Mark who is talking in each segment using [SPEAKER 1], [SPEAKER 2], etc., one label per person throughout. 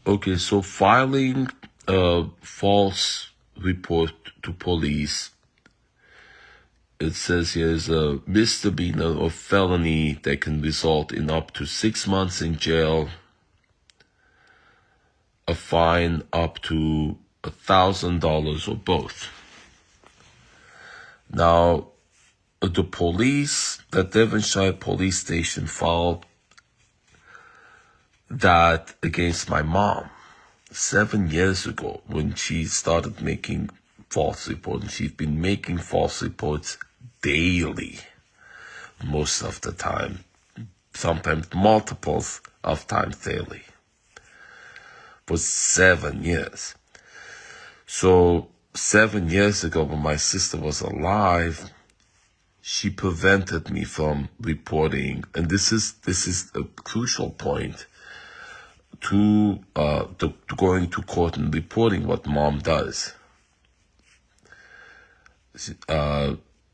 [SPEAKER 1] Okay, so filing a false report to police, it says here is a misdemeanor or felony that can result in up to 6 months in jail, a fine up to $1,000 or both. Now, the police, the Devonshire police station filed that against my mom 7 years ago when she started making false reports. She's been making false reports daily, most of the time, sometimes multiples of times daily, for 7 years. So 7 years ago, when my sister was alive, she prevented me from reporting, and this is a crucial point, to going to court and reporting what mom does.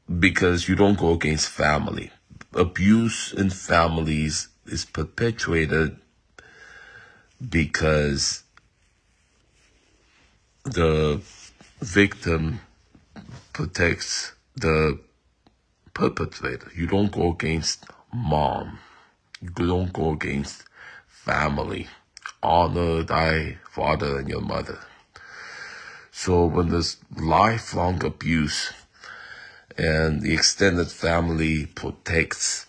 [SPEAKER 1] Because you don't go against family. Abuse in families is perpetuated because the victim protects the perpetrator. You don't go against mom. You don't go against family. Honor thy father and your mother. So when there's lifelong abuse and the extended family protects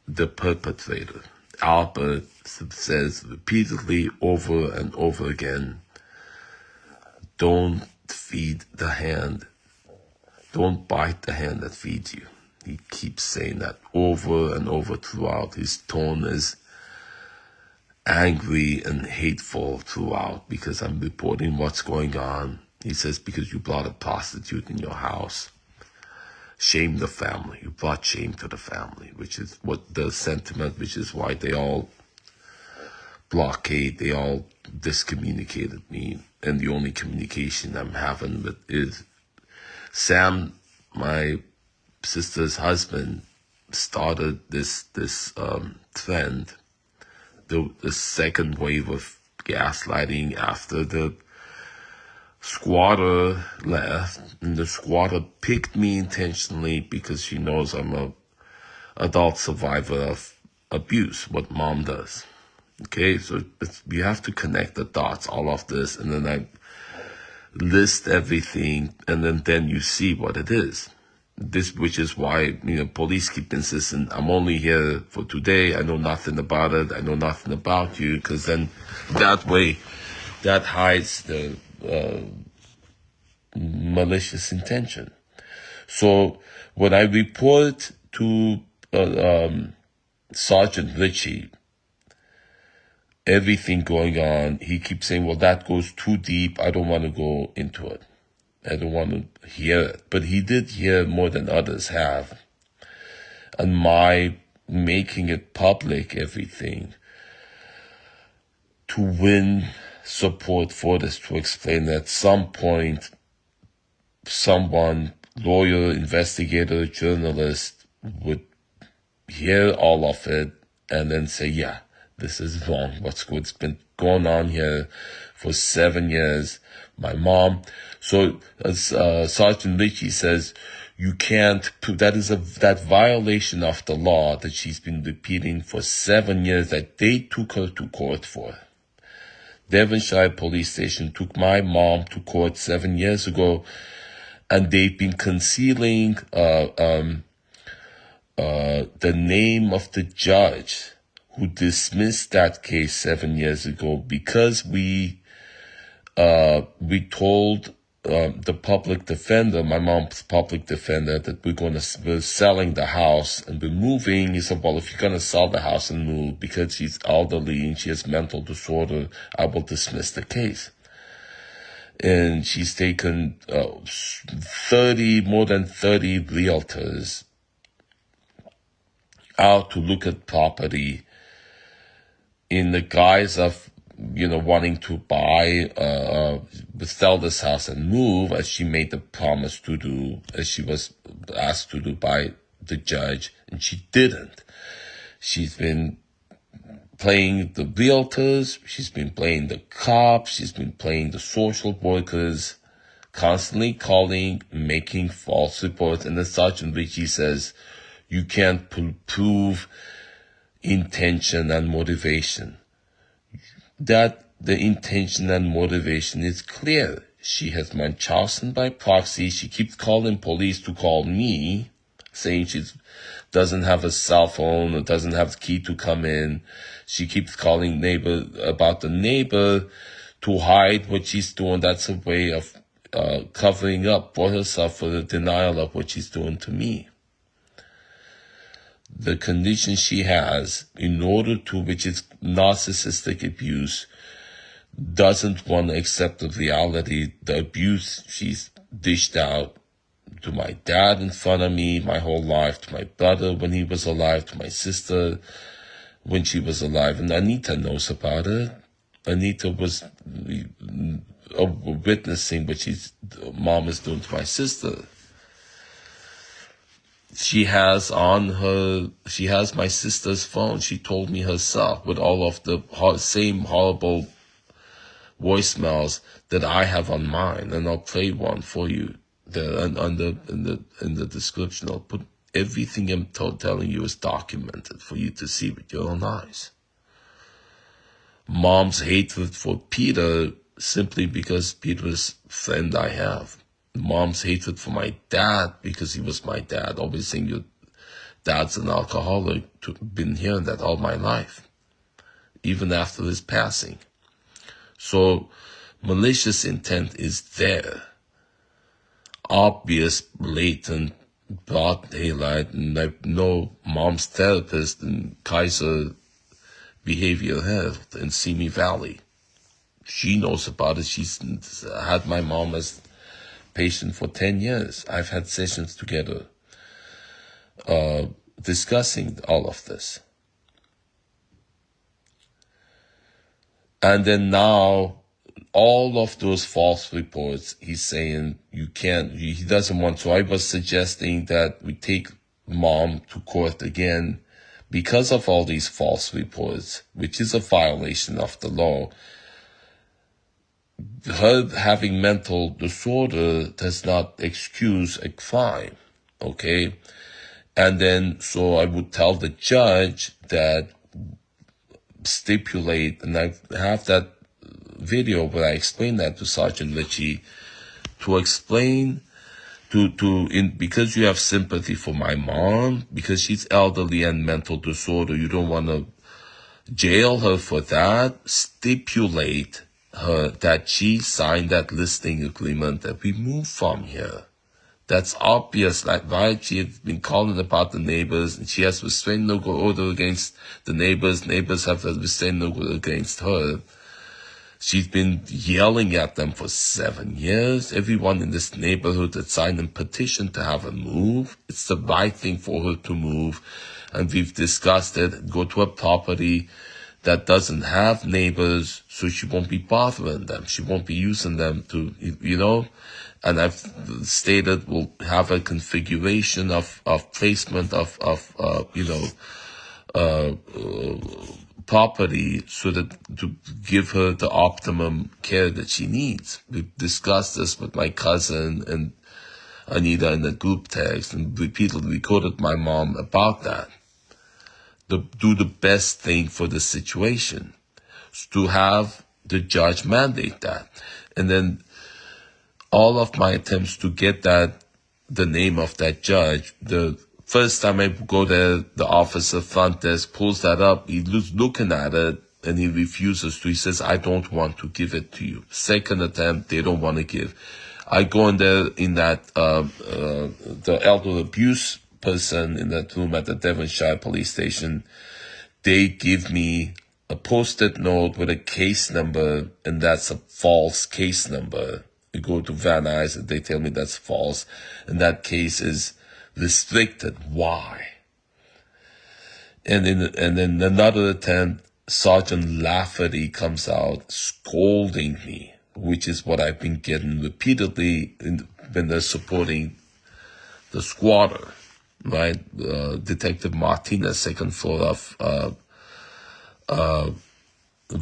[SPEAKER 1] the perpetrator, Albert says repeatedly over and over again, don't feed the hand. Don't bite the hand that feeds you. He keeps saying that over and over throughout. His tone is angry and hateful throughout because I'm reporting what's going on. He says, because you brought a prostitute in your house. Shame the family. You brought shame to the family, which is what the sentiment, which is why they all blockade, they all discommunicated me. And the only communication I'm having with is Sam, my sister's husband, started this trend, the second wave of gaslighting after the squatter left. And the squatter picked me intentionally because she knows I'm a adult survivor of abuse, what mom does. Okay, so you have to connect the dots, all of this, and then I list everything, and then you see what it is. This, which is why, police keep insisting, I'm only here for today, I know nothing about it, I know nothing about you, because then that way, that hides the malicious intention. So when I report to Sergeant Ritchie, everything going on, he keeps saying, well, that goes too deep, I don't want to go into it. I don't want to hear it. But he did hear more than others have. And my making it public, everything, to win support for this, to explain that at some point, someone, lawyer, investigator, journalist, would hear all of it and then say, yeah, this is wrong. What's been going on here for 7 years? My mom. So as Sergeant Ritchie says, you can't prove that violation of the law that she's been repeating for 7 years that they took her to court for. Devonshire Police Station took my mom to court 7 years ago, and they've been concealing the name of the judge who dismissed that case 7 years ago because we told the public defender, my mom's public defender, that we're selling the house and we're moving. He said, well, if you're going to sell the house and move because she's elderly and she has mental disorder, I will dismiss the case. And she's taken more than 30 realtors out to look at property in the guise of, wanting to buy, sell this house and move, as she made the promise to do, as she was asked to do by the judge, and she didn't. She's been playing the realtors, she's been playing the cops, she's been playing the social workers, constantly calling, making false reports, and such in which she says, you can't prove intention and motivation. That the intention and motivation is clear. She has Munchausen by proxy. She keeps calling police to call me, saying she doesn't have a cell phone or doesn't have the key to come in. She keeps calling neighbor about the neighbor to hide what she's doing. That's a way of covering up for herself for the denial of what she's doing to me. The condition she has, in order to, which is narcissistic abuse, doesn't want to accept the reality, the abuse she's dished out to my dad in front of me my whole life, to my brother when he was alive, to my sister when she was alive. And Anita knows about it. Anita was witnessing what mom is doing to my sister. She has my sister's phone. She told me herself with all of the same horrible voicemails that I have on mine, and I'll play one for you. In the description, I'll put everything I'm telling you is documented for you to see with your own eyes. Mom's hatred for Peter simply because Peter's friend I have. Mom's hatred for my dad because he was my dad. Always saying your dad's an alcoholic. Been hearing that all my life, even after his passing. So malicious intent is there. Obvious, blatant, broad daylight, and I know mom's therapist in Kaiser Behavioral Health in Simi Valley. She knows about it. She's had my mom as patient for 10 years. I've had sessions together discussing all of this. And then now, all of those false reports, he's saying he doesn't want to. I was suggesting that we take mom to court again because of all these false reports, which is a violation of the law. Her having mental disorder does not excuse a crime, okay? And then, so I would tell the judge that stipulate, and I have that video where I explain that to Sergeant Litchie, to explain because you have sympathy for my mom, because she's elderly and mental disorder, you don't want to jail her for that, stipulate her that she signed that listing agreement that we move from here. That's obvious, like, right? She has been calling about the neighbors, and she has restraint no go order against the neighbors. Neighbors have a restraint no go against her. She's been yelling at them for 7 years. Everyone in this neighborhood that signed a petition to have her move. It's the right thing for her to move. And we've discussed it. Go to a property that doesn't have neighbors, so she won't be bothering them. She won't be using them to, and I've stated we'll have a configuration of placement of property so that to give her the optimum care that she needs. We've discussed this with my cousin and Anita in the group text, and repeatedly quoted my mom about that. Do the best thing for the situation, to have the judge mandate that. And then all of my attempts to get the name of that judge, the first time I go there, the officer front desk pulls that up, he's looking at it, and he refuses to. He says, I don't want to give it to you. Second attempt, they don't want to give. I go in there in that, the elder abuse person in that room at the Devonshire police station, they give me a post-it note with a case number, and that's a false case number. You go to Van Nuys, and they tell me that's false, and that case is restricted. Why? And then another attempt, Sergeant Lafferty comes out scolding me, which is what I've been getting repeatedly when they're supporting the squatter. Right, Detective Martinez, second floor of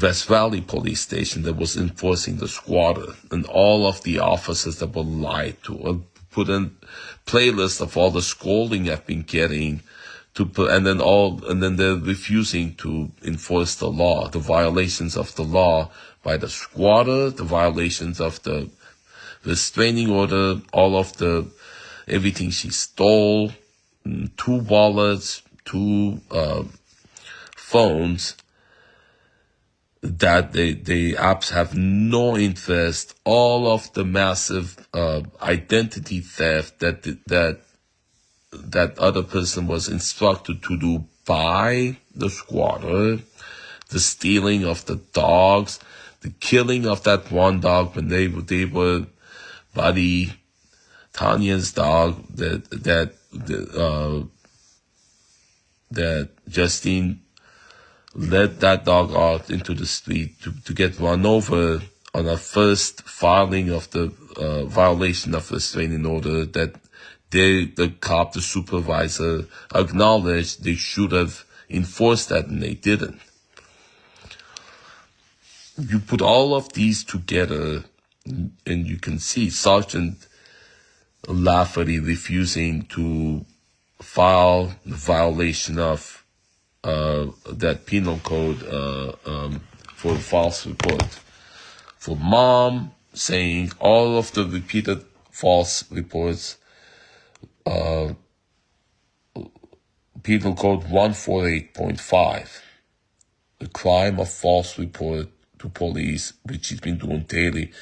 [SPEAKER 1] West Valley police station that was enforcing the squatter, and all of the officers that were lied to, put in playlists of all the scolding I've been getting, and then they're refusing to enforce the law, the violations of the law by the squatter, the violations of the restraining order, all of everything she stole, 2 wallets, 2 phones, that the apps have no interest, all of the massive identity theft that other person was instructed to do by the squatter, the stealing of the dogs, the killing of that one dog when they were Buddy, Tanya's dog, that Justine led that dog out into the street to get run over on a first filing of the violation of restraining order that the cop, the supervisor, acknowledged they should have enforced that, and they didn't. You put all of these together, and you can see Sergeant Lafferty refusing to file the violation of that penal code for false report. For Mom saying all of the repeated false reports, penal code 148.5, the crime of false report to police, which he's been doing daily.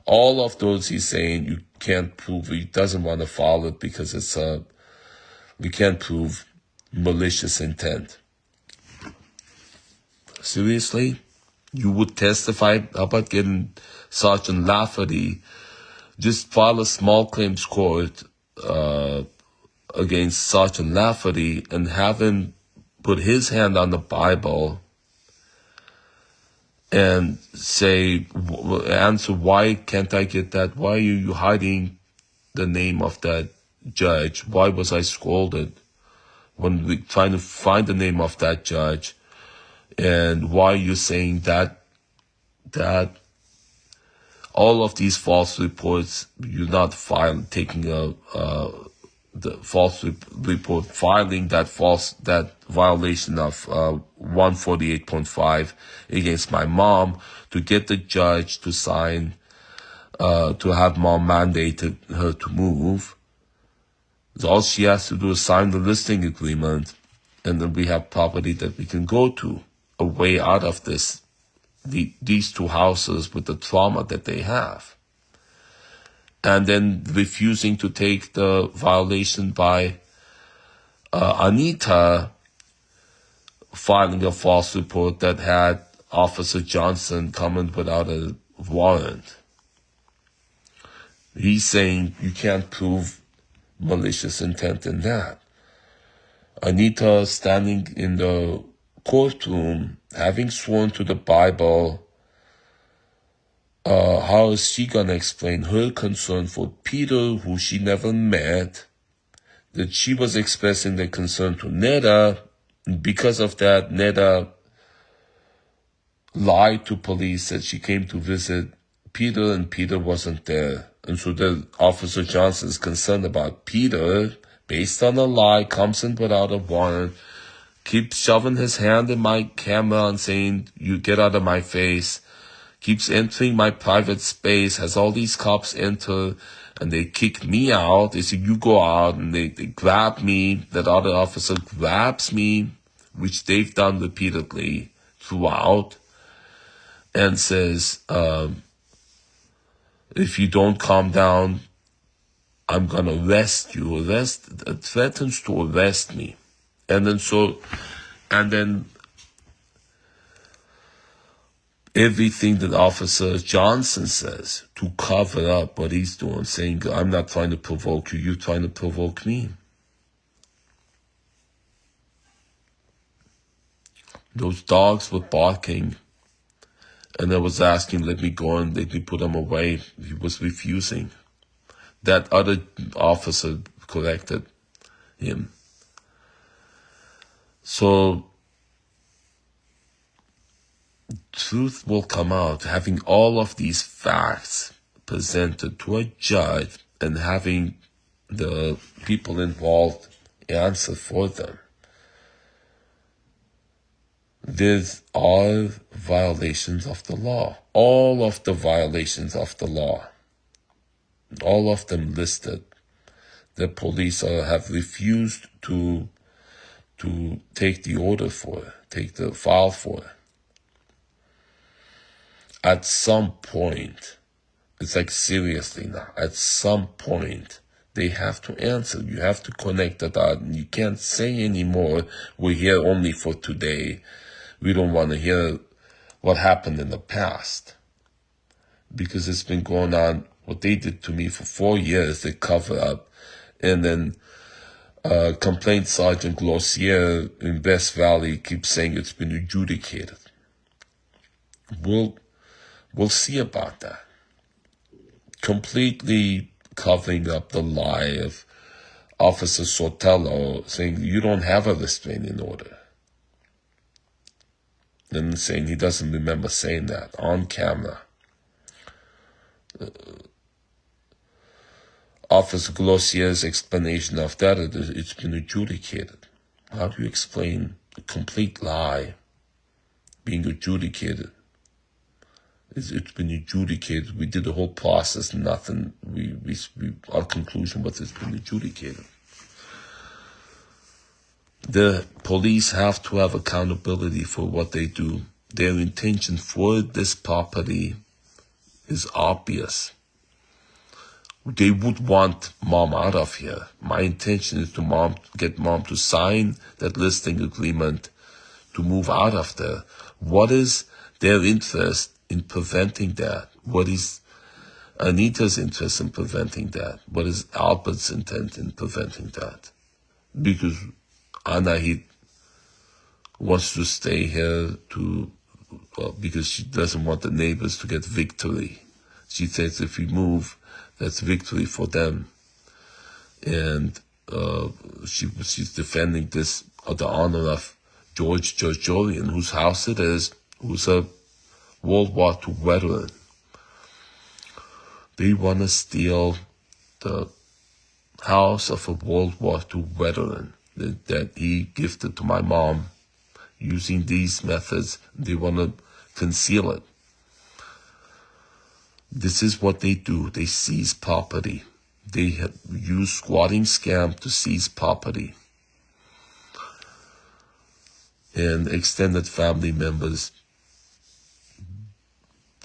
[SPEAKER 1] All of those he's saying you can't prove, he doesn't want to file it because we can't prove malicious intent. Seriously? You would testify about getting Sergeant Lafferty, just file a small claims court against Sergeant Lafferty and have him put his hand on the Bible and answer, why can't I get that? Why are you hiding the name of that judge? Why was I scolded when we trying to find the name of that judge? And why are you saying that all of these false reports, you're not taking the false report, filing that violation of 148.5 against my mom to get the judge to sign, to have Mom mandated her to move. So all she has to do is sign the listing agreement, and then we have property that we can go to, a way out of these 2 houses with the trauma that they have. And then refusing to take the violation by Anita filing a false report that had Officer Johnson coming without a warrant. He's saying you can't prove malicious intent in that. Anita standing in the courtroom, having sworn to the Bible, how is she going to explain her concern for Peter, who she never met, that she was expressing the concern to Neda? Because of that, Neda lied to police that she came to visit Peter and Peter wasn't there. And so the Officer Johnson is concerned about Peter, based on a lie, comes in without a warrant, keeps shoving his hand in my camera and saying, you get out of my face, keeps entering my private space, has all these cops enter, and they kick me out. They say, you go out, and they grab me. That other officer grabs me, which they've done repeatedly throughout, and says, if you don't calm down, I'm going to arrest you. Threatens to arrest me. And then everything that Officer Johnson says to cover up what he's doing, saying, I'm not trying to provoke you, you're trying to provoke me. Those dogs were barking, and I was asking, let me go and let me put them away. He was refusing. That other officer corrected him. So truth will come out, having all of these facts presented to a judge and having the people involved answer for them. These are violations of the law. All of the violations of the law, all of them listed, the police have refused to take the order for it, take the file for it. At some point, it's like seriously now, at some point, they have to answer. You have to connect the dot, and you can't say anymore, we're here only for today. We don't want to hear what happened in the past. Because it's been going on, what they did to me for 4 years, they cover up. And then Complaint Sergeant Glossier in West Valley keeps saying it's been adjudicated. We'll see about that. Completely covering up the lie of Officer Sotello saying you don't have a restraining order. And saying he doesn't remember saying that on camera. Officer Glossier's explanation of that, it's been adjudicated. How do you explain a complete lie being adjudicated? It's been adjudicated. We did the whole process, nothing. Our conclusion was it's been adjudicated. The police have to have accountability for what they do. Their intention for this property is obvious. They would want mom out of here. My intention is to get mom to sign that listing agreement to move out of there. What is their interest in preventing that? What is Anita's interest in preventing that? What is Albert's intent in preventing that? Because Anahit wants to stay here because she doesn't want the neighbors to get victory. She says if we move, that's victory for them. And she's defending this the honor of George Georgian, whose house it is, who's a World War II veteran. They want to steal the house of a World War II veteran that he gifted to my mom. Using these methods, they want to conceal it. This is what they do. They seize property. They use squatting scam to seize property. And extended family members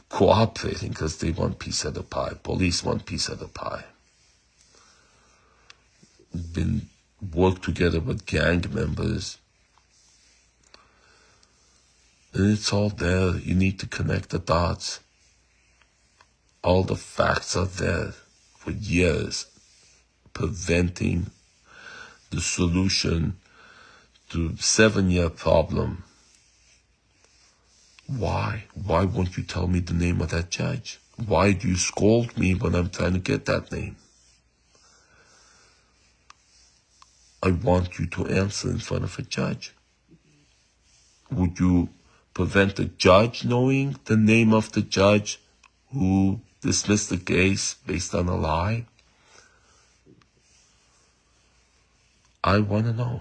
[SPEAKER 1] cooperating because they want piece of the pie. Police want piece of the pie. Been worked together with gang members. And it's all there. You need to connect the dots. All the facts are there for years, preventing the solution to 7-year problem. Why? Why won't you tell me the name of that judge? Why do you scold me when I'm trying to get that name? I want you to answer in front of a judge. Would you prevent the judge knowing the name of the judge who dismissed the case based on a lie? I want to know.